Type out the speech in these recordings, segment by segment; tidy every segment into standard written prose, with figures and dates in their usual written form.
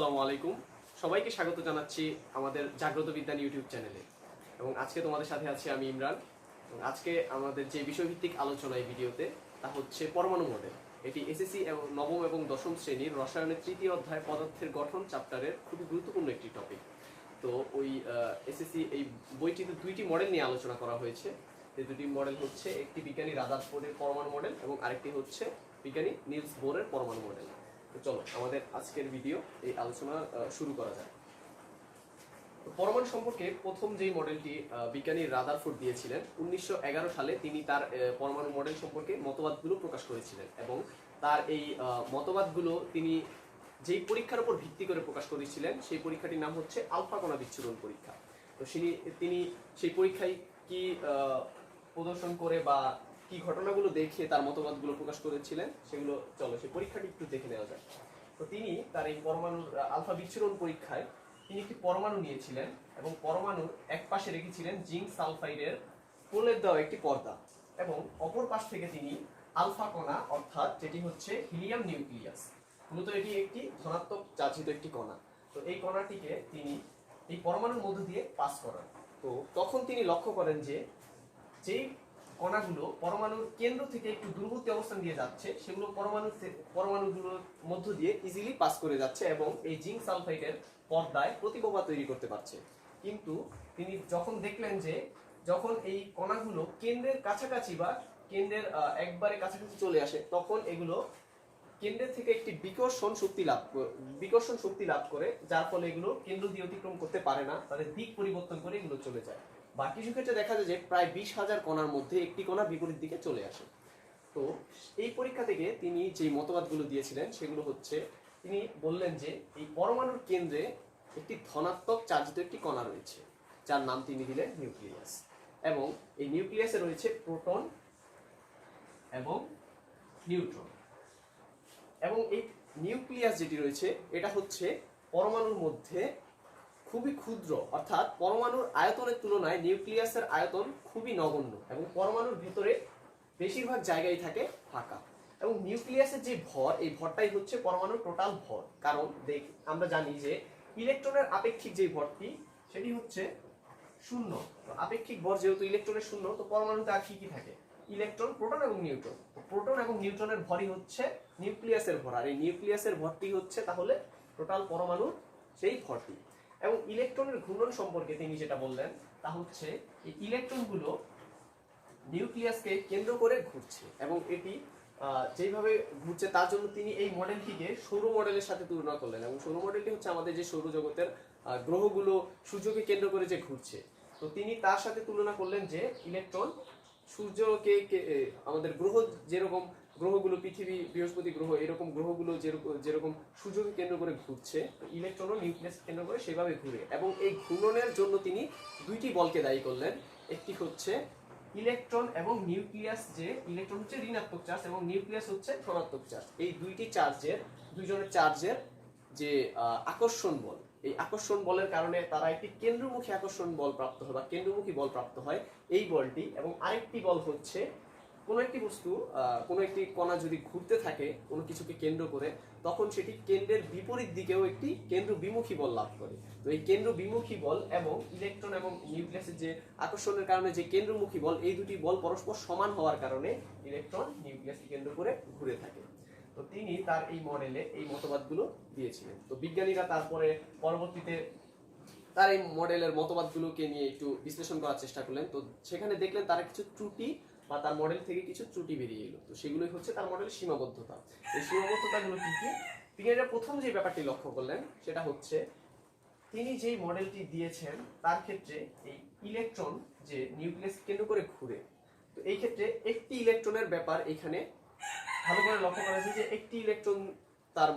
আসসালামু আলাইকুম। সবাইকে স্বাগত জানাচ্ছি আমাদের জাগ্রত বিজ্ঞান ইউটিউব চ্যানেলে। এবং আজকে তোমাদের সাথে আছি আমি ইমরান। এবং আজকে আমাদের যে বিষয়ভিত্তিক আলোচনা এই ভিডিওতে তা হচ্ছে পরমাণু মডেল। এটি এসএসসি এবং নবম এবং দশম শ্রেণীর রসায়নের তৃতীয় অধ্যায় পদার্থের গঠন চ্যাপ্টারের খুবই গুরুত্বপূর্ণ একটি টপিক। তো ওই এসএসসি এই বইটিতে দুইটি মডেল নিয়ে আলোচনা করা হয়েছে। এই দুটি মডেল হচ্ছে একটি বিজ্ঞানী রাদারফোর্ডের পরমাণু মডেল এবং আরেকটি হচ্ছে বিজ্ঞানী নিলস বোরের পরমাণু মডেল। তো চলো আমাদের আজকের ভিডিও এই আলোচনা শুরু করা যায়। পরমাণু সম্পর্কে প্রথম যেই মডেলটি বিজ্ঞানী রাদারফোর্ড দিয়েছিলেন 1911 সালে, তিনি তার পরমাণু মডেল সম্পর্কে মতবাদগুলো প্রকাশ করেছিলেন এবং তার এই মতবাদগুলো তিনি যেই পরীক্ষার উপর ভিত্তি করে প্রকাশ করেছিলেন সেই পরীক্ষাটির নাম হচ্ছে আলফা কণা বিচ্ছুরণ পরীক্ষা। তো তিনি সেই পরীক্ষায় কি প্রদর্শন করে বা কি ঘটনাগুলো দেখে তার মতবাদগুলো প্রকাশ করেছিলেন সেগুলো চলো সেই পরীক্ষাটি একটু দেখে নেওয়া যায়। তো তিনি তার এই পরমাণুর আলফা বিচ্ছুরণ পরীক্ষায় তিনি একটি পরমাণু নিয়েছিলেন এবং পরমাণুর এক পাশে রেখেছিলেন জিঙ্ক সালফাইডের প্রলেপ দেওয়া একটি পর্দা এবং অপর পাশ থেকে তিনি আলফা কণা অর্থাৎ যেটি হচ্ছে হিলিয়াম নিউক্লিয়াস, মূলত এটি একটি ধনাত্মক চার্জিত একটি কণা। তো এই কণাটিকে তিনি এই পরমাণুর মধ্য দিয়ে পাস করান। তো তখন তিনি লক্ষ্য করেন যে যেই কণাগুলো পরমাণুর কেন্দ্র থেকে একটু দূরবর্তী অবস্থান দিয়ে যাচ্ছে সেগুলো পরমাণুগুলোর মধ্য দিয়ে ইজিলি পাস করে যাচ্ছে এবং এই জিঙ্ক সালফাইডের পর্দায় প্রতিপ্রভা তৈরি করতে পারছে। কিন্তু তিনি যখন দেখলেন যে যখন এই কণাগুলো কেন্দ্রের কাছাকাছি বা কেন্দ্রের একবারে কাছাকাছি চলে আসে তখন এগুলো কেন্দ্রের থেকে একটি বিকর্ষণ শক্তি লাভ করে, যার ফলে এগুলো কেন্দ্র দিয়ে অতিক্রম করতে পারে না, তাদের দিক পরিবর্তন করে এগুলো চলে যায়। বা কিছু ক্ষেত্রে দেখা যায় যে প্রায় 20,000 কণার মধ্যে একটি কণা বিপরীত দিকে চলে আসে। তো এই পরীক্ষা থেকে তিনি যে মতবাদগুলো দিয়েছিলেন সেগুলো হচ্ছে, তিনি বললেন যে এই পরমাণুর কেন্দ্রে একটি ধনাত্মক চার্জিত একটি কণা রয়েছে যার নাম তিনি দিলেন নিউক্লিয়াস, এবং এই নিউক্লিয়াসে রয়েছে প্রোটন এবং নিউট্রন। এবং এই নিউক্লিয়াস যেটি রয়েছে এটা হচ্ছে পরমাণুর মধ্যে খুবই ক্ষুদ্র, অর্থাৎ পরমাণুর আয়তনের তুলনায় নিউক্লিয়াসের আয়তন খুবই নগণ্য এবং পরমাণুর ভিতরে বেশিরভাগ জায়গায় থাকে ফাঁকা। এবং নিউক্লিয়াসের যে ভর, এই ভরটাই হচ্ছে পরমাণুর টোটাল ভর। কারণ আমরা জানি যে ইলেকট্রনের আপেক্ষিক যে ভরটি সেটি হচ্ছে শূন্য। তো আপেক্ষিক ভর যেহেতু ইলেকট্রনের শূন্য, তো পরমাণুতে আর কি কি থাকে? ইলেকট্রন, প্রোটন এবং নিউট্রন। প্রোটন এবং নিউট্রনের ভরই হচ্ছে নিউক্লিয়াসের ভর, আর এই নিউক্লিয়াসের ভরটি হচ্ছে তাহলে টোটাল পরমাণুর সেই ভরটি। এবং ইলেকট্রনের ঘূর্ণন সম্পর্কে তিনি যেটা বললেন তা হচ্ছে এই ইলেকট্রনগুলো নিউক্লিয়াসকে কেন্দ্র করে ঘুরছে এবং এটি যেভাবে ঘুরছে তার জন্য তিনি এই মডেলটিকে সৌর মডেলের সাথে তুলনা করলেন। এবং সৌর মডেলটি হচ্ছে আমাদের যে সৌরজগতের গ্রহগুলো সূর্যকে কেন্দ্র করে যে ঘুরছে, তো তিনি তার সাথে তুলনা করলেন যে ইলেকট্রন সূর্যকে আমাদের যেরকম গ্রহগুলো পৃথিবী, বৃহস্পতি গ্রহ, এরকম গ্রহগুলো যেরকম সূর্যকে কেন্দ্র করে ঘুরছে, ইলেকট্রনও নিউক্লিয়াস কেন্দ্র করে সেভাবে ঘুরে। এবং এই ঘূর্ণনের জন্য তিনি দুইটি বলকে দায়ী করলেন। একটি হচ্ছে ইলেকট্রন এবং নিউক্লিয়াস, যে ইলেকট্রন হচ্ছে ঋণাত্মক চার্জ এবং নিউক্লিয়াস হচ্ছে ধনাত্মক চার্জ, এই দুইজনের চার্জের যে আকর্ষণ বল, এই আকর্ষণ বলের কারণে তারা একটি কেন্দ্রমুখী আকর্ষণ বল প্রাপ্ত হয় বা কেন্দ্রমুখী বল প্রাপ্ত হয়, এই বলটি। এবং আরেকটি বল হচ্ছে কোনো একটি বস্তু, কোনো একটি কণা যদি ঘুরতে থাকে কোনো কিছুকে কেন্দ্র করে, তখন সেটি কেন্দ্রের বিপরীত দিকেও একটি কেন্দ্র বিমুখী বল লাভ করে। তো এই কেন্দ্র বিমুখী বল এবং ইলেকট্রন এবং নিউক্লিয়াসের যে আকর্ষণের কারণে যে কেন্দ্রমুখী বল, এই দুটি বল পরস্পর সমান হওয়ার কারণে ইলেকট্রন নিউক্লিয়াসকে কেন্দ্র করে ঘুরে থাকে। তো তিনি তার এই মডেলে এই মতবাদগুলো দিয়েছিলেন। তো বিজ্ঞানীরা তারপরে পরবর্তীতে তার এই মডেলের মতবাদগুলোকে নিয়ে একটু বিশ্লেষণ করার চেষ্টা করলেন। তো সেখানে দেখলেন তারা কিছু ত্রুটি বা তার মডেল থেকে কিছু ত্রুটি বেরিয়ে এলো। তো সেগুলোই হচ্ছে তার মডেলের সীমাবদ্ধতা। এই সীমাবদ্ধতাগুলো কি কি? বিজ্ঞানীরা প্রথম যে ব্যাপারটি লক্ষ্য করলেন সেটা হচ্ছে তিনি যেই মডেলটি দিয়েছেন তার ক্ষেত্রে এই ইলেকট্রন যে নিউক্লিয়াস কেন্দ্র করে ঘুরে, তো এই ক্ষেত্রে একটি ইলেকট্রনের ব্যাপার এখানে ভালো করে লক্ষ্য করা যায় যে একটি ইলেকট্রন তার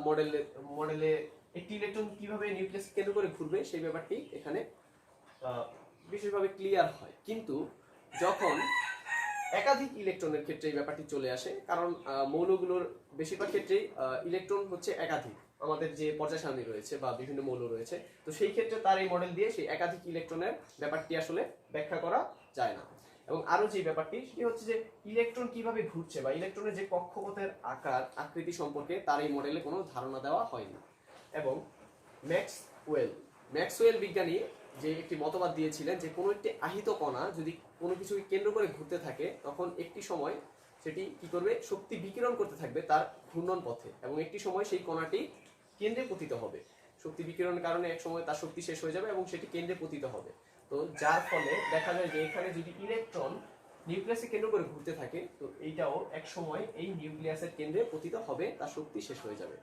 মডেলে একটি ইলেকট্রন কিভাবে নিউক্লিয়াস কেন্দ্র করে ঘুরবে সেই ব্যাপারটি এখানে বিশেষভাবে ক্লিয়ার হয়। কিন্তু যখন একাধিক ইলেকট্রনের ক্ষেত্রে এই ব্যাপারটি চলে আসে, কারণ মৌলগুলোর বেশিরভাগ ক্ষেত্রেই ইলেকট্রন হচ্ছে একাধিক, আমাদের যে পর্যায় সারণী রয়েছে বা বিভিন্ন মৌল রয়েছে, তো সেই ক্ষেত্রে তার এই মডেল দিয়ে সেই একাধিক ইলেকট্রনের ব্যাপারটি আসলে ব্যাখ্যা করা যায় না। এবং আরো যে ব্যাপারটি সেটি হচ্ছে যে ইলেকট্রন কিভাবে ঘুরছে বা ইলেকট্রনের যে কক্ষপথের আকৃতি সম্পর্কে তার এই মডেলে কোনো ধারণা দেওয়া হয়নি। এবং ম্যাক্সওয়েল বিজ্ঞানী যে একটি মতবাদ দিয়েছিলেন যে কোনো একটি আহিত কণা যদি কোনো কিছুকে কেন্দ্র করে ঘুরতে থাকে তখন একটি সময় সেটি কি করবে, শক্তি বিকিরণ করতে থাকবে তার ঘূর্ণন পথে, এবং একটি সময় সেই কণাটি কেন্দ্রে পতিত হবে। শক্তি বিকিরণের কারণে এক সময় তার শক্তি শেষ হয়ে যাবে এবং সেটি কেন্দ্রে পতিত হবে। তো যার ফলে দেখা যায় যে এখানে যদি ইলেকট্রন নিউক্লিয়াসকে কেন্দ্র করে ঘুরতে থাকে, তো এইটাও এক সময় এই নিউক্লিয়াসের কেন্দ্রে পতিত হবে, তার শক্তি শেষ হয়ে যাবে।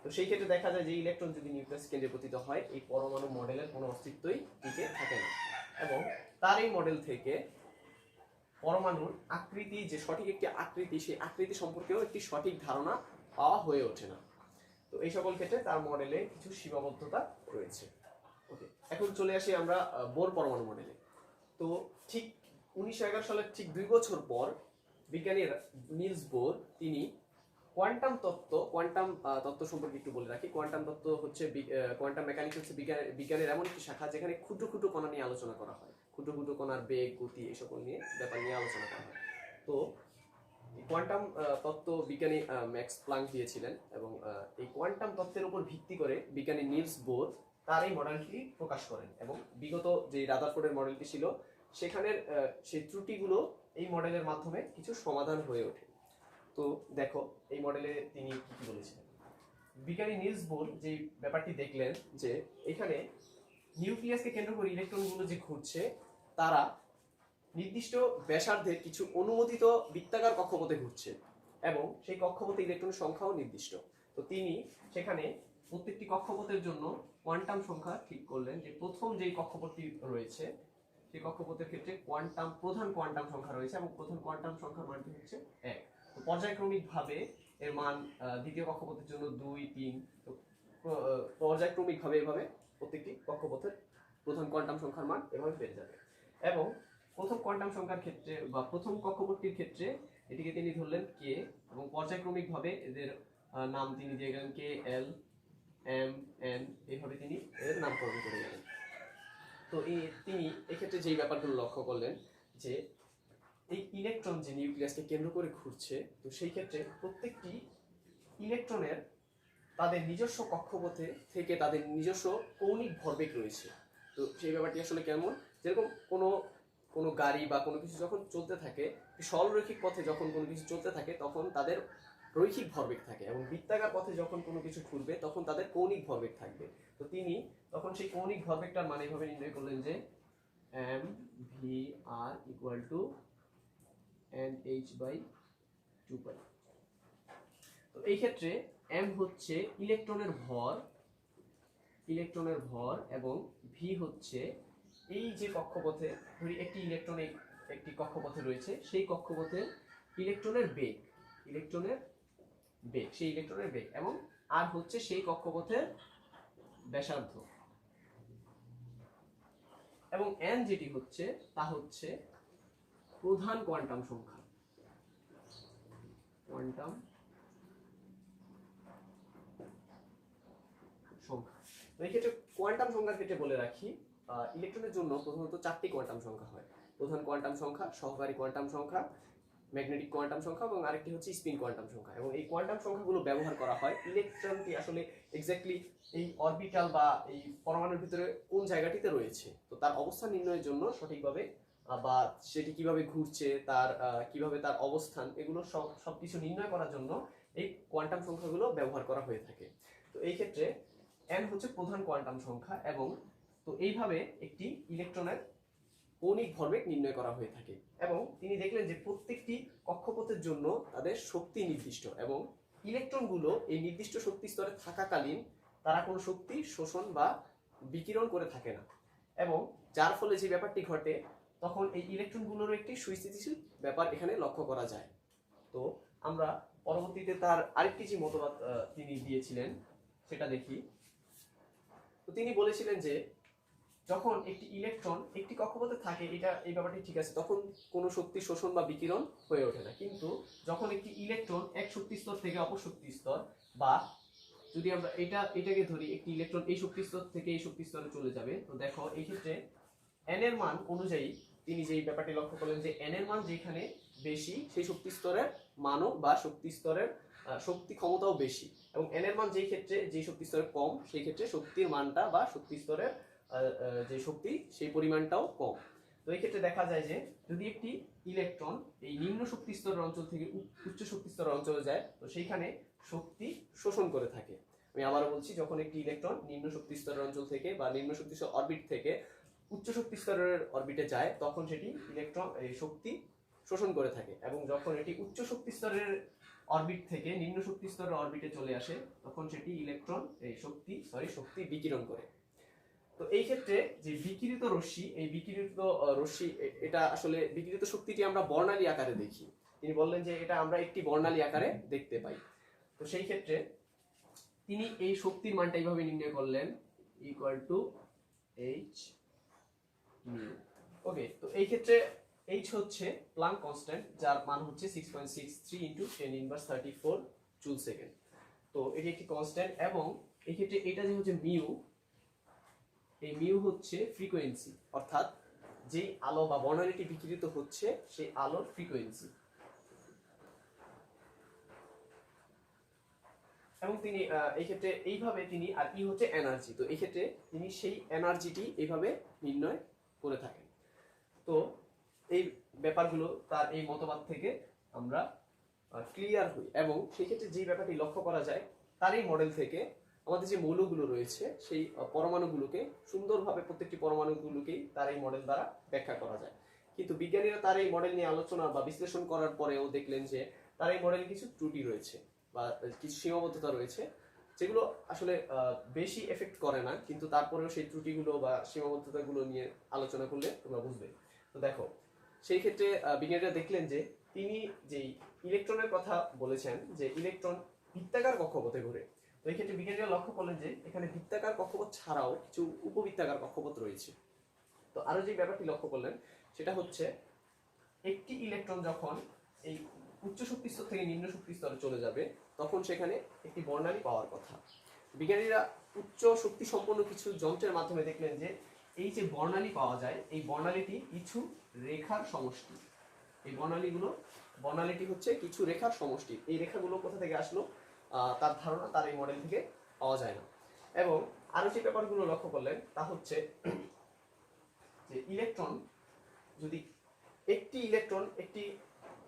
তো সেই ক্ষেত্রে দেখা যায় যে ইলেকট্রন যদি নিউক্লিয়াস কেন্দ্রে পতিত হয়, এই পরমাণু মডেলের কোনো অস্তিত্বই টিকে থাকে না, এবং তার এই মডেল থেকে পরমাণুর আকৃতি, যে সঠিক একটি আকৃতি, সেই আকৃতি সম্পর্কেও একটি সঠিক ধারণা পাওয়া হয়ে ওঠে না। তো এই সকল ক্ষেত্রে তার মডেলে কিছু সীমাবদ্ধতা রয়েছে। ওকে, এখন চলে আসি আমরা বোর পরমাণু মডেলে। তো ঠিক 1911 সালের ঠিক 2 বছর পর বিজ্ঞানী নিলস বোর তিনি কোয়ান্টাম তত্ত্ব সম্পর্কে একটু বলে রাখি। কোয়ান্টাম তত্ত্ব হচ্ছে কোয়ান্টাম মেকানিক্স হচ্ছে বিজ্ঞানের এমন একটি শাখা যেখানে ক্ষুদ্র ক্ষুদ্র কণা নিয়ে আলোচনা করা হয়। ক্ষুদ্র ক্ষুদ্র কণার বেগ, গতি, এই সকল নিয়ে ব্যাপার নিয়ে আলোচনা করা হয়। তো কোয়ান্টাম তত্ত্ব বিজ্ঞানী ম্যাক্স প্লাঙ্ক দিয়েছিলেন, এবং এই কোয়ান্টাম তত্ত্বের উপর ভিত্তি করে বিজ্ঞানী নিলস বোর তার এই মডেলটি প্রকাশ করেন, এবং বিগত যে রাদারফোর্ডের মডেলটি ছিল সেখানের সেই ত্রুটিগুলো এই মডেলের মাধ্যমে কিছু সমাধান হয়ে ওঠে। তো দেখো এই মডেলে তিনি কি কি বলেছিলেন। বিজ্ঞানী নিলস বোর যে ব্যাপারটি দেখলেন যে এখানে নিউক্লিয়াসকে কেন্দ্র করে ইলেকট্রনগুলো যে ঘুরছে তারা নির্দিষ্ট ব্যাসার্ধের কিছু অনুমোদিত বৃত্তাকার কক্ষপথে ঘুরছে, এবং সেই কক্ষপথে ইলেকট্রনের সংখ্যাও নির্দিষ্ট। তো তিনি সেখানে প্রত্যেকটি কক্ষপথের জন্য কোয়ান্টাম সংখ্যা ঠিক করলেন, যে প্রথম যেই কক্ষপথটি রয়েছে সেই কক্ষপথের ক্ষেত্রে প্রধান কোয়ান্টাম সংখ্যা রয়েছে, এবং প্রধান কোয়ান্টাম সংখ্যার মানটি হচ্ছে 1। তো পর্যায়ক্রমিকভাবে এর মান দ্বিতীয় কক্ষপথের জন্য 2, 3, তো পর্যায়ক্রমিকভাবে এভাবে প্রত্যেকটি কক্ষপথের প্রধান কোয়ান্টাম সংখ্যার মান এভাবে বেড়ে যাবে। এবং প্রথম কোয়ান্টাম সংখ্যার ক্ষেত্রে বা প্রথম কক্ষপথটির ক্ষেত্রে এটিকে তিনি ধরলেন কে, এবং পর্যায়ক্রমিকভাবে এদের নাম তিনি দিয়ে গেলেন কে, এল, এম, এন, এইভাবে তিনি এর নামকরণ করে গেলেন। তো তিনি এক্ষেত্রে যেই ব্যাপারগুলো লক্ষ্য করলেন যে এই ইলেকট্রন যে নিউক্লিয়াসকে কেন্দ্র করে ঘুরছে, তো সেই ক্ষেত্রে প্রত্যেকটি ইলেকট্রনের তাদের নিজস্ব কক্ষপথে থেকে তাদের নিজস্ব কৌণিক ভরবেগ রয়েছে। তো সেই ব্যাপারটি আসলে কেমন, যেরকম কোনো গাড়ি বা কোনো কিছু যখন চলতে থাকে, সরলরৈখিক পথে যখন কোনো কিছু চলতে থাকে তখন তাদের রৈখিক ভরবেগ থাকে, এবং বৃত্তাকার পথে যখন কোনো কিছু ঘুরবে তখন তাদের কৌণিক ভরবেগ থাকবে। তো তিনি তখন সেই কৌণিক ভরবেগটার মান এইভাবে নির্ণয় করলেন যে M V R equal to NH/2π। তো এই ক্ষেত্রে এম হচ্ছে ইলেকট্রনের ভর, এবং ভি হচ্ছে এই যে কক্ষপথে, ধরি একটি ইলেকট্রন একটি কক্ষপথে রয়েছে, সেই কক্ষপথের ইলেকট্রনের বেগ, এবং আর হচ্ছে সেই কক্ষপথের ব্যাসার্ধ, এবং এন যেটি হচ্ছে তা হচ্ছে প্রধান কোয়ান্টাম সংখ্যা। তো এই ক্ষেত্রে কোয়ান্টাম সংখ্যার ক্ষেত্রে বলে রাখি, ইলেকট্রনের জন্য প্রথমত 4টি কোয়ান্টাম সংখ্যা হয়। প্রধান কোয়ান্টাম সংখ্যা, সহকারী কোয়ান্টাম সংখ্যা, ম্যাগনেটিক কোয়ান্টাম সংখ্যা, এবং আরেকটি হচ্ছে স্পিন কোয়ান্টাম সংখ্যা। এবং এই কোয়ান্টাম সংখ্যাগুলো ব্যবহার করা হয় ইলেকট্রনটি আসলে এক্স্যাক্টলি এই অরবিটাল বা এই পরমাণুর ভিতরে কোন জায়গাটিতে রয়েছে, তো তার অবস্থান নির্ণয়ের জন্য সঠিকভাবে, বা সেটি কিভাবে ঘুরছে, কিভাবে তার অবস্থান, এগুলো সবকিছু নির্ণয় করার জন্য এই কোয়ান্টাম সংখ্যাগুলো ব্যবহার করা হয়ে থাকে। তো এই ক্ষেত্রে n হচ্ছে প্রধান কোয়ান্টাম সংখ্যা, এবং তো এইভাবে একটি ইলেকট্রনের কৌণিক ভরবেগ নির্ণয় করা হয়ে থাকে। এবং তিনি দেখলেন যে প্রত্যেকটি কক্ষপথের জন্য তাদের শক্তি নির্দিষ্ট, এবং ইলেকট্রনগুলো এই নির্দিষ্ট শক্তি স্তরে থাকাকালীন তারা কোনো শক্তি শোষণ বা বিকিরণ করে থাকে না, এবং যার ফলে যে ব্যাপারটি ঘটে তখন এই ইলেকট্রনগুলোর একটি সুস্থিতিশীল ব্যাপার এখানে লক্ষ্য করা যায়। তো আমরা পরবর্তীতে তার আরেকটি যে মতবাদ তিনি দিয়েছিলেন সেটা দেখি। তো তিনি বলেছিলেন যে যখন একটি ইলেকট্রন একটি কক্ষপথে থাকে, এই ব্যাপারটি ঠিক আছে, তখন কোনো শক্তি শোষণ বা বিকিরণ হয়ে ওঠে না। কিন্তু যখন একটি ইলেকট্রন এক শক্তি স্তর থেকে অপর শক্তি স্তর, বা যদি আমরা এটাকে ধরি, একটি ইলেকট্রন এই শক্তি স্তর থেকে এই শক্তি স্তরে চলে যাবে, তো দেখো এই ক্ষেত্রে n এর মান অনুযায়ী তিনি যেই ব্যাপারটি লক্ষ্য করলেন যে n এর মান যেখানে বেশি সেই শক্তি স্তরের মানও বা শক্তি স্তরের শক্তি ক্ষমতাও বেশি, এবং এন এর মান যেই ক্ষেত্রে যেই শক্তি স্তরে কম সেই ক্ষেত্রে শক্তির মানটা বা শক্তি স্তরের যে শক্তি সেই পরিমাণটাও কম। তো এই ক্ষেত্রে দেখা যায় যে যদি একটি ইলেকট্রন এই নিম্ন শক্তি স্তরের অঞ্চল থেকে উচ্চ শক্তি স্তরের অঞ্চলে যায়, তো সেইখানে শক্তি শোষণ করে থাকে। আমি আবারও বলছি, যখন একটি ইলেকট্রন নিম্ন শক্তি স্তরের অঞ্চল থেকে বা নিম্ন শক্তি স্তর অরবিট থেকে উচ্চ শক্তি স্তরের অরবিটে যায়, তখন সেটি ইলেকট্রন এই শক্তি শোষণ করে থাকে, এবং যখন এটি উচ্চ শক্তি স্তরের অরবিট থেকে নিম্ন শক্তি স্তরের অরবিটে চলে আসে, তখন সেটি ইলেকট্রন এই শক্তি বিকিরণ করে। তো এই ক্ষেত্রে যে বিকিরিত রশ্মি, এই বিকিরিত রশ্মি এটা আসলে বিকিরিত শক্তিটি আমরা বর্ণালী আকারে দেখি। তিনি বললেন যে এটা আমরা একটি বর্ণালী আকারে দেখতে পাই। তো সেই ক্ষেত্রে তিনি এই শক্তির মানটা এইভাবে নির্ণয় করলেন, ইকুয়াল টু এইচ মিউ। ওকে, তো এই ক্ষেত্রে এইচ হচ্ছে প্লাঙ্ক কনস্ট্যান্ট, যার মান হচ্ছে 6.63 ইন্টু 10 ইনভার্স 34 জুল সেকেন্ড। তো এটি একটি কনস্ট্যান্ট, এবং এই ক্ষেত্রে এটা যে হচ্ছে মিউ, এই মিউ হচ্ছে ফ্রিকোয়েন্সি, অর্থাৎ যেই আলো বা বর্ণালীটি বিকিরিত হচ্ছে সেই আলোর ফ্রিকোয়েন্সি। এবং তিনি এই ক্ষেত্রে এইভাবে তিনি, আর ই হচ্ছে এনার্জি, তো এই ক্ষেত্রে তিনি সেই এনার্জিটি এইভাবে নির্ণয় করে থাকেন। তো এই ব্যাপারগুলো তার এই মতবাদ থেকে আমরা ক্লিয়ার হই, এবং সেই ক্ষেত্রে যে ব্যাপারটি লক্ষ্য করা যায় তার এই মডেল থেকে আমাদের যে মৌলগুলো রয়েছে সেই পরমাণুগুলোকে সুন্দরভাবে প্রত্যেকটি পরমাণুগুলোকেই তার এই মডেল দ্বারা ব্যাখ্যা করা যায়। কিন্তু বিজ্ঞানীরা তার এই মডেল নিয়ে আলোচনা বা বিশ্লেষণ করার পরেও দেখলেন যে তার এই মডেলে কিছু ত্রুটি রয়েছে বা কিছু সীমাবদ্ধতা রয়েছে, যেগুলো আসলে বেশি এফেক্ট করে না, কিন্তু তারপরেও সেই ত্রুটিগুলো বা সীমাবদ্ধতাগুলো নিয়ে আলোচনা করলে তোমরা বুঝবে। তো দেখো, সেই ক্ষেত্রে বিজ্ঞানীরা দেখলেন যে তিনি যেই ইলেকট্রনের কথা বলেছেন যে ইলেকট্রন বৃত্তাকার কক্ষপথে ঘুরে, তো এই ক্ষেত্রে বিজ্ঞানীরা লক্ষ্য করলেন যে এখানে বৃত্তাকার কক্ষপথ ছাড়াও কিছু উপবৃত্তাকার কক্ষপথ রয়েছে। তো আরো যে ব্যাপারটি লক্ষ্য করলেন সেটা হচ্ছে, একটি ইলেকট্রন যখন এই উচ্চ শক্তি স্তর থেকে নিম্ন শক্তি স্তরে চলে যাবে, তখন সেখানে একটি বর্ণালী পাওয়ার কথা। বিজ্ঞানীরা উচ্চ শক্তি সম্পন্ন কিছু যন্ত্রের মাধ্যমে দেখলেন যে এই যে বর্ণালী পাওয়া যায়, এই বর্ণালীটি কিছু রেখার সমষ্টি। এই বর্ণালীটি হচ্ছে কিছু রেখার সমষ্টি। এই রেখাগুলো কোথা থেকে আসলো তার ধারণা তার এই মডেল থেকে পাওয়া যায় না। এবং আরো যে ব্যাপারগুলো লক্ষ্য করলেন তা হচ্ছে যে ইলেকট্রন, যদি একটি ইলেকট্রন একটি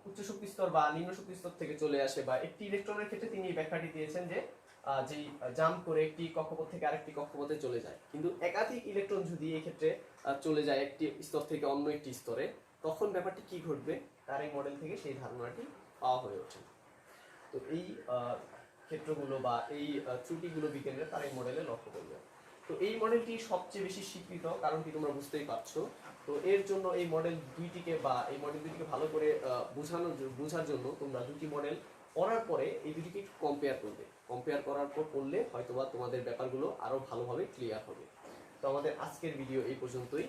উচ্চ শক্তি স্তর বা নিম্ন শক্তি স্তর থেকে চলে আসে, বা একটি ইলেকট্রনের ক্ষেত্রে তিনি এই ব্যাখ্যাটি দিয়েছেন যে যেই জাম্প করে একটি কক্ষপথ থেকে আরেকটি কক্ষপথে চলে যায়, কিন্তু একাধিক ইলেকট্রন যদি এই ক্ষেত্রে চলে যায় একটি স্তর থেকে অন্য একটি স্তরে, তখন ব্যাপারটি কি ঘটবে তার এই মডেল থেকে সেই ধারণাটি পাওয়া হয়ে ওঠে। তো এই ক্ষেত্রগুলো বা এই ত্রুটিগুলো বিজ্ঞানীরা তার এই মডেলে লক্ষ্য করবে। তো এই মডেলটি সবচেয়ে বেশি স্বীকৃত, কারণ কি তোমরা বুঝতেই পারছো। তো এর জন্য এই মডেল দুইটিকে ভালো করে বোঝার জন্য তোমরা দুটি মডেল পড়ার পরে এই দুটিকে একটু কম্পেয়ার করার পর পড়লে হয়তোবা তোমাদের ব্যাপারগুলো আরো ভালোভাবে ক্লিয়ার হবে। তো আমাদের আজকের ভিডিও এই পর্যন্তই।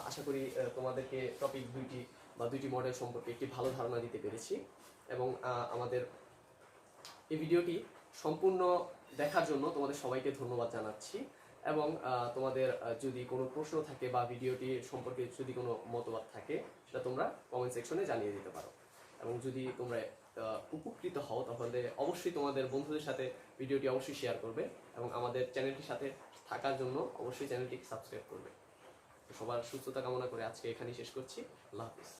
আশা করি তোমাদেরকে টপিক দুইটি মডেল সম্পর্কে একটি ভালো ধারণা দিতে পেরেছি, এবং আমাদের এই ভিডিওটি সম্পূর্ণ দেখার জন্য তোমাদের সবাইকে ধন্যবাদ জানাচ্ছি। এবং তোমাদের যদি কোনো প্রশ্ন থাকে বা ভিডিওটি সম্পর্কে যদি কোনো মতবাদ থাকে, সেটা তোমরা কমেন্ট সেকশনে জানিয়ে দিতে পারো। এবং যদি তোমরা উপকৃত হও, তাহলে অবশ্যই তোমাদের বন্ধুদের সাথে ভিডিওটি অবশ্যই শেয়ার করবে, এবং আমাদের চ্যানেলটির সাথে থাকার জন্য অবশ্যই চ্যানেলটিকে সাবস্ক্রাইব করবে। সবার সুস্থতা কামনা করে আজকে এখানেই শেষ করছি। আল্লাহ হাফিজ।